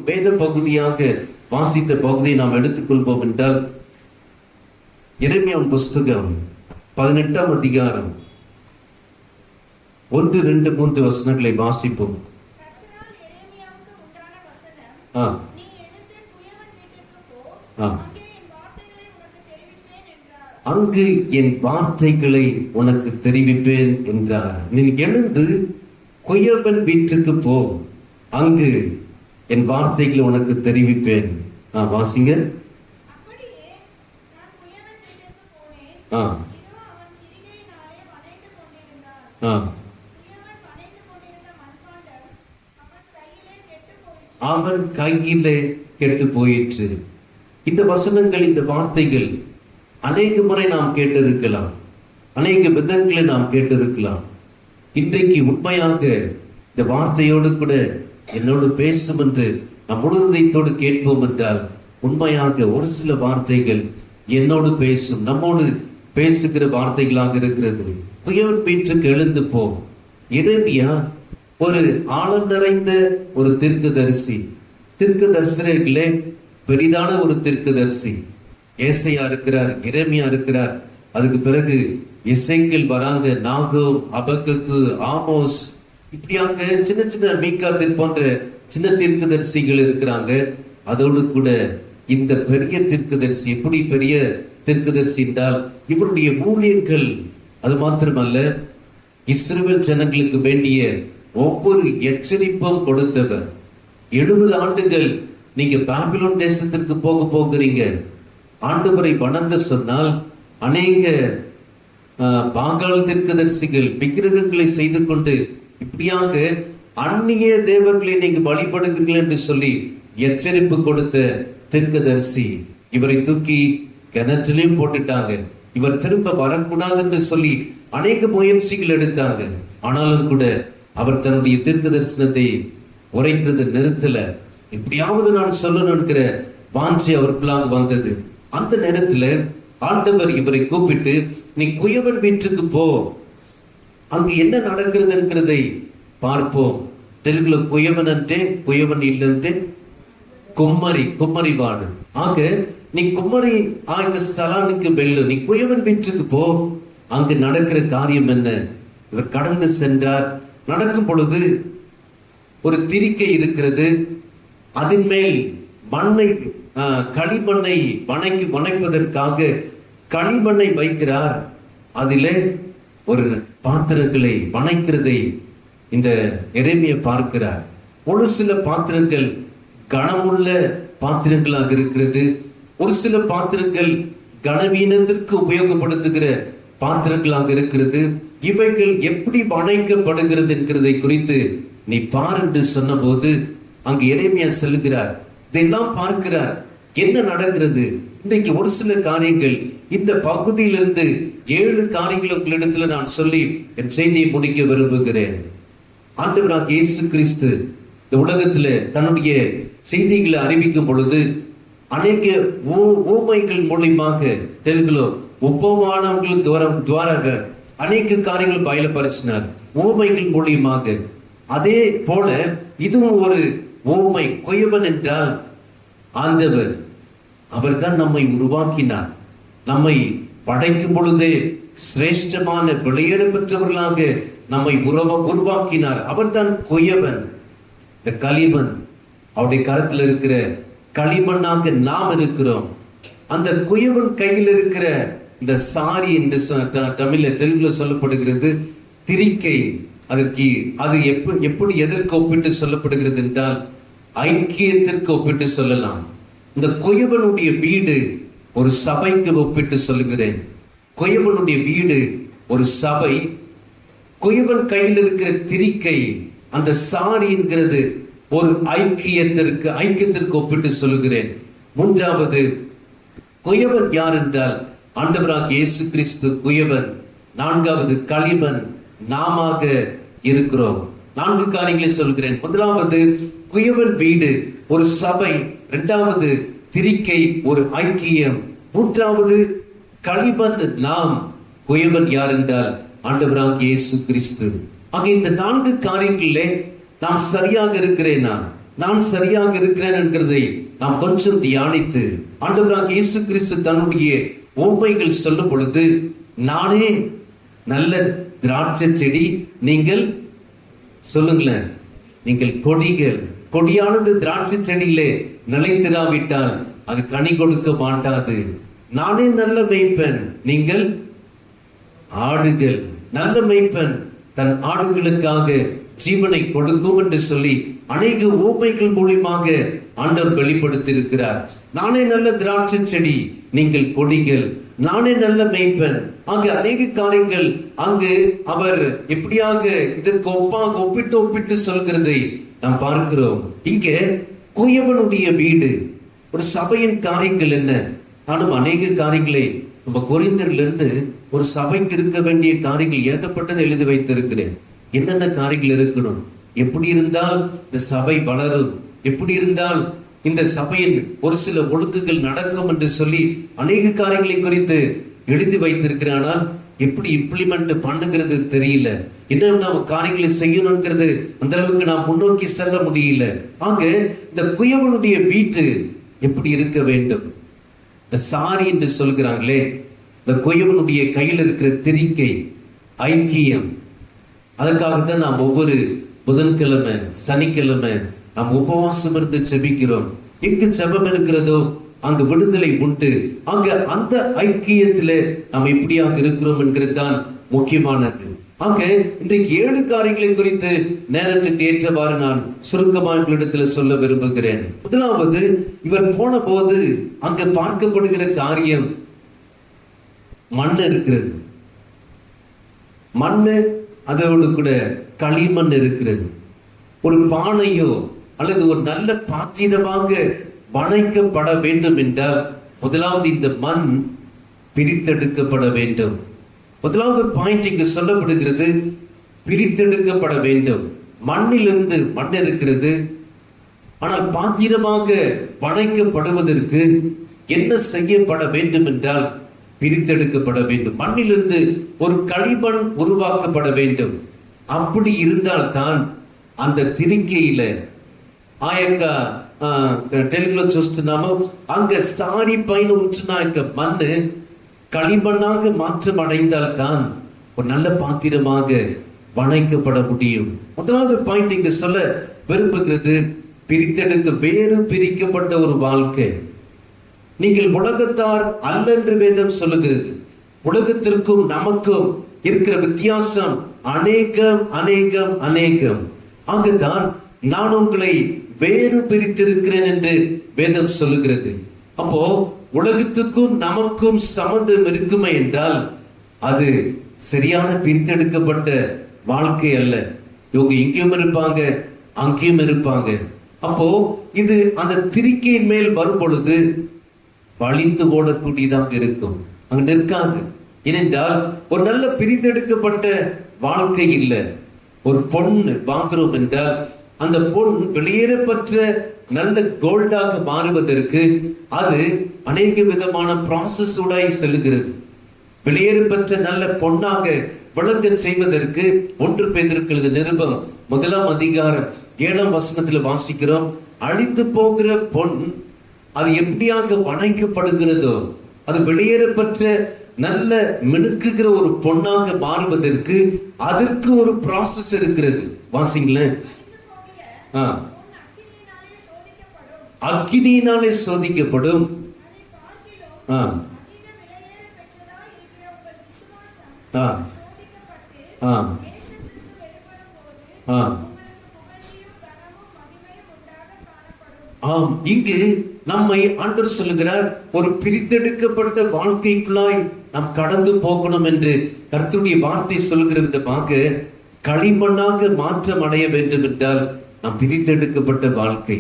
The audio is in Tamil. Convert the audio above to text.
வேத பகுதியாக வாசித்த பகுதியை நாம் எடுத்துக்கொள்வோம் என்றால், எரேமியாவின் புஸ்தகம் 18ஆம் அதிகாரம் 1, 2, 3 வசனங்களை வாசிப்போம். அங்கு என் வார்த்தைகளை உனக்கு தெரிவிப்பேன் என்றார். நீ எழுந்து குயவன் வீட்டுக்கு போ, அங்கு என் வார்த்தைகளை உனக்கு தெரிவிப்பேன். வாசிங்க. அவன் கையிலே கெட்டு போயிற்று. இந்த வசனங்கள், இந்த வார்த்தைகள் அநேக முறை நாம் கேட்டிருக்கலாம், அநேக விதங்களை நாம் கேட்டிருக்கலாம். இன்றைக்கு உண்மையாக இந்த வார்த்தையோடு கூட என்னோடு பேசும் என்று நம் முழுதயத்தோடு கேட்போம் என்றால், உண்மையாக ஒரு சில வார்த்தைகள் என்னோடு பேசும், நம்மோடு பேசுகிற வார்த்தைகளாக இருக்கிறது. குயவன் வீட்டுக்கு எழுந்து போ. எரேமியா ஒரு ஆழம் நிறைந்த ஒரு தீர்க்கதரிசி. தீர்க்கதரிசிகளே பெரிதான ஒரு தீர்க்கதரிசி. ஏசாயா இருக்கிறார், எரேமியா இருக்கிறார், அதுக்கு பிறகு எசேக்கியேல் வராங்க, நாகூம், அபக்குக்கு, ஆமோஸ், இப்படியாக சின்ன சின்ன மீகா போன்ற சின்ன தீர்க்கதரிசிகள் இருக்கிறாங்க. அதோடு கூட இந்த பெரிய தீர்க்கதரிசி, எப்படி பெரிய தீர்க்கதரிசி என்றால், இவருடைய ஊழியர்கள் அது மாத்திரமல்ல, இஸ்ரவேல் ஜனங்களுக்கு வேண்டிய ஒவ்வொரு எச்சரிப்பும் கொடுத்தவர். 70 ஆண்டுகள் நீங்க பாபிலோன் தேசத்திற்கு போகிறீங்க, ஆண்டவரை வணங்க சொன்னால் அநேக பாகால் தீர்க்கதரிசிகள் விக்கிரகங்களை செய்து கொண்டு இப்படியாக அந்நிய தேவர்களை நீங்க வழிபடுகிறீர்கள் என்று சொல்லி எச்சரிப்பு கொடுத்த தீர்க்கதரிசி. இவரை தூக்கி கிணற்றிலையும் போட்டுட்டாங்க. இவர் திரும்ப வரக்கூடாது என்று சொல்லி அநேக முயற்சிகள் எடுத்தாங்க. ஆனாலும் கூட அவர் தன்னுடைய தீர்க்க தரிசனத்தை உரைக்கிறது நிறுத்தல. எப்படியாவது நான் சொல்லணும்ங்கிற வாஞ்சி அவருக்குள்ளாக வந்தது. அந்த நேரத்துல ஆண்டவர் இவரை கூப்பிட்டு, நீ குயவன் வீட்டுக்கு போ, அங்கு என்ன நடக்கிறது என்கிறதை பார்ப்போம். தெலுங்குல குயவன் அன்றே குயவன் இல்லைன்றே கும்மரி வாடு. ஆக நீ கும்மரி ஆகிய ஸ்தலானுக்கு வெல்லு, நீ குயவன் வீட்டுக்கு போ, அங்கு நடக்கிற காரியம் என்ன? இவர் கடந்து சென்றார். நடக்கும் பொழுது ஒரு திரிக்கை இருக்கிறது, அதன் மேல் மண்ணை களிமண்ணை வணைப்பதற்காக களிமண்ணை வைக்கிறார். அதிலே ஒரு பாத்திரங்களை வணைக்கிறதை இந்த எரேமியா பார்க்கிறார். ஒரு சில பாத்திரங்கள் கனமுள்ள பாத்திரங்களாக இருக்கிறது, ஒரு சில பாத்திரங்கள் கனவீனத்திற்கு உபயோகப்படுத்துகிற பாத்திரங்களாக இருக்கிறது. இவைகள் எப்படி வணைக்கப்படுகிறது என்கிறதை குறித்து நீ பார் என்று சொன்ன போது அங்கு எரேமியா செல்கிறார், இதெல்லாம் பார்க்கிறார். என்ன நடக்கிறது? இன்றைக்கு ஒரு சில காரியங்கள், இந்த பகுதியிலிருந்து 7 காரியங்கள் உங்களிடத்துல நான் சொல்லி என் செய்தியை முடிக்க விரும்புகிறேன். ஆண்டவராகிய இயேசு கிறிஸ்து இந்த உலகத்துல தன்னுடைய செய்திகளை அறிவிக்கும் பொழுது அநேக ஊமைகள் மூலியமாக, தெலுங்குலோ உபமானங்கள் துவாராக அநேக காரியங்கள் பயிலப்பரிசினார் ஊமைகள் மூலியமாக. அதே போல இதுவும் ஒரு ஊமை. குயவன் என்றால் ஆண்டவர், அவர் தான் நம்மை உருவாக்கினார். நம்மை படைக்கும் பொழுதே சிரேஷ்டமான விளையேற பெற்றவர்களாக நம்மை உருவாக்கினார். அவர் தான் குயவன். இந்த களிமண், அவருடைய கரத்தில் இருக்கிற களிமண்ணாக நாம் இருக்கிறோம். அந்த குயவன் கையில் இருக்கிற இந்த சாரி என்று தெலுங்குல சொல்லப்படுகிறது திரிக்கை. அதற்கு அது எப்படி எதற்கு ஒப்பிட்டு சொல்லப்படுகிறது என்றால் ஐக்கியத்திற்கு ஒப்பிட்டு சொல்லலாம். இந்த குயவனுடைய வீடு ஒரு சபைக்கு ஒப்பிட்டு சொல்லுகிறேன். குயவனுடைய வீடு ஒரு சபை. குயவன் கையில் இருக்கிற திரிக்கை, அந்த சாரி என்கிறது ஒரு ஐக்கியத்திற்கு ஒப்பிட்டு சொல்லுகிறேன். மூன்றாவது, குயவன் யார் என்றால் ஆண்டவராகிய இயேசு கிறிஸ்து குயவன். நான்காவது, களிமண் நாமாக இருக்கிறோம். 4 காரியங்களை சொல்கிறேன். முதலாவது, குயவன் வீடு ஒரு சபை. இரண்டாவது, திரிக்கை ஒரு ஐக்கியம். மூன்றாவது, களிமண் நாம். குயவன் யார் என்றால் ஆண்டவராகிய இயேசு கிறிஸ்து. ஆக இந்த 4 காரியங்களிலே நான் சரியாக இருக்கிறேனா? நான் சரியாக இருக்கிறேன் என்கிறதை நாம் கொஞ்சம் தியானித்து ஆண்டவராக இயேசு கிறிஸ்து தன்னுடைய உவமைகள் சொல்லும் பொழுது, நானே நல்ல திராட்சை செடி, நீங்கள் சொல்லுங்களேன், நீங்கள் கொடிகள். கொடியானது திராட்சை செடியிலே நிலைத்திராவிட்டால் அது கனி கொடுக்க மாட்டாது. நானே நல்ல மேய்ப்பன், நீங்கள் ஆடுகள். நல்ல மேய்ப்பன் தன் ஆடுகளுக்காக ஜீவனை கொடுக்கும் என்று சொல்லி அநேக உவமைகள் மூலியமாக ஆண்டவர் வெளிப்படுத்தி இருக்கிறார். நானே நல்ல திராட்சை செடி, நீங்கள் கொடிகள். நானே நல்ல மேய்ப்பன். அங்கு அநேக காரியங்கள் அங்கு அவர் எப்படியாக இதற்கு ஒப்பிட்டு சொல்கிறதை நாம் பார்க்கிறோம். இங்க குயவனுடைய வீடு, ஒரு சபையின் காரியங்கள் என்ன? நானும் அநேக காரியங்களை நம்ம கொரிந்தியரிலிருந்து ஒரு சபைக்கு இருக்க வேண்டிய காரியங்கள் ஏகப்பட்டது எழுதி வைத்திருக்கிறேன். என்னென்ன காரியங்கள் இருக்கணும், எப்படி இருந்தால் இந்த சபை வளரும், எப்படி இருந்தால் இந்த சபையின் ஒரு சில ஒழுங்குகள் நடக்கும் என்று சொல்லி அநேக காரியங்களை குறித்து எழுதி வைத்திருக்கிறேன். ஆனால் எப்படி இம்ப்ளிமெண்ட் பண்ணுங்கிறது தெரியல. என்ன காரியங்களை செய்யணுங்கிறது அந்த அளவுக்கு நான் முன்னோக்கி செல்ல முடியல. ஆக இந்த குயவனுடைய வீட்டு எப்படி இருக்க வேண்டும்? இந்த சாரி என்று சொல்கிறாங்களே, இந்த குயவனுடைய கையில் இருக்கிற திரிக்கை ஐக்கியம். அதற்காகத்தான் நாம் ஒவ்வொரு புதன்கிழமை சனிக்கிழமை நாம் உபவாசம் இருந்து செபிக்கிறோம். எங்கு செபம் இருக்கிறதோ அங்கு விடுதலை உண்டு. அங்க அந்த ஐக்கியத்திலே நாம் எப்படியாக இருக்கிறோம் என்கிறது தான் முக்கியமானது. ஆக இன்றைக்கு 7 காரியங்களை குறித்து நேரத்துக்கு ஏற்றவாறு நான் சுருக்கமாக உங்களிடத்துல சொல்ல விரும்புகிறேன். முதலாவது, இவர் போன போது அங்க பார்க்கப்படுகிற காரியம் மண் இருக்கிறது. மண்ணு, அதோடு கூட களிமண் இருக்கிறது. ஒரு பானையோ அல்லது ஒரு நல்ல பாத்திரமாக வணைக்கப்பட வேண்டும் என்றால் முதலாவது இந்த மண் பிரித்தெடுக்கப்பட வேண்டும். முதலாவது பாயிண்ட் இங்கு சொல்லப்படுகிறது, பிரித்தெடுக்கப்பட வேண்டும். மண்ணிலிருந்து மண் இருக்கிறது. ஆனால் பாத்திரமாக வணைக்கப்படுவதற்கு என்ன செய்யப்பட வேண்டும் என்றால் பிரித்தெடுக்கப்பட வேண்டும். மண்ணிலிருந்து ஒரு களிமண் உருவாக்கப்பட வேண்டும். அப்படி இருந்தால்தான் அந்த తిరిగిల ఆ యొక్క తెలుగులో చూస్తున్నాము, அங்க சாரி பைన ఉంచిన యొక్క மண்ணு களிமண்ணாக மாற்றம் அடைந்தால்தான் ஒரு நல்ல பாத்திரமாக வணைக்கப்பட முடியும். முதலாவது பாயிண்ட் இங்க சொல்ல விரும்புகிறது, பிரித்தெடுக்க வேறு பிரிக்கப்பட்ட ஒரு வாழ்க்கை. நீங்கள் உலகத்தார் அல்ல என்று வேதம் சொல்லுகிறது. உலகத்திற்கும் நமக்கும் இருக்கிற வித்தியாசம் அநேகம் அநேகம் அநேகம். அங்குதான் நான் உங்களை வேறு பிரித்திருக்கிறேன் என்று வேதம் சொல்லுகிறது. அப்போ உலகத்துக்கும் நமக்கும் சம்பந்தம் இருக்குமே என்றால் அது சரியான பிரித்தெடுக்கப்பட்ட வாழ்க்கை அல்ல. இவங்க இங்கேயும் இருப்பாங்க, அங்கேயும் இருப்பாங்க. அப்போ இது அந்த திரிக்கையின் மேல் வரும் பொழுது வலிந்து ஓடக்கூடியதாக இருக்கும், அங்க நிற்காது. ஏனென்றால் ஒரு நல்ல பிரித்தெடுக்கப்பட்ட வாழ்க்கை இல்லை. ஒரு பொண்ணு வாங்குறோம் என்றால் அந்த பொன் வெளியேறப்பட்ட நல்ல கோல்டாக மாறுவதற்கு அது அநேக விதமான ப்ராசஸ் உடாய் செல்கிறது. வெளியேறப்பட்ட நல்ல பொன்னாக விளங்க செய்வதற்கு 1 பேதுரு நிருபம் 1ஆம் அதிகாரம் 7ஆம் வசனத்தில் வாசிக்கிறோம், அழிந்து போகிற பொன் அது எப்படியாக வணைக்கப்படுகிறதோ அது வெளியேறப்பட்ட நல்ல மினுக்குகிற ஒரு பொன்னாக மாறுவதற்கு அதற்கு ஒரு ப்ராசஸ் இருக்கிறது. வாசிங்களேன். அக்கினியினாலே சோதிக்கப்படும். இங்கு நம்மை ஆண்டவர் சொல்லுகிறார், ஒரு பிரித்தெடுக்கப்பட்ட வாழ்க்கைக்குள்ளாய் நாம் கடந்து போகணும் என்று கர்த்தருடைய வார்த்தை சொல்கிற விதமாக களிமண்ணாக மாற்றம் அடைய வேண்டும் என்றால் நாம் பிரித்தெடுக்கப்பட்ட வாழ்க்கை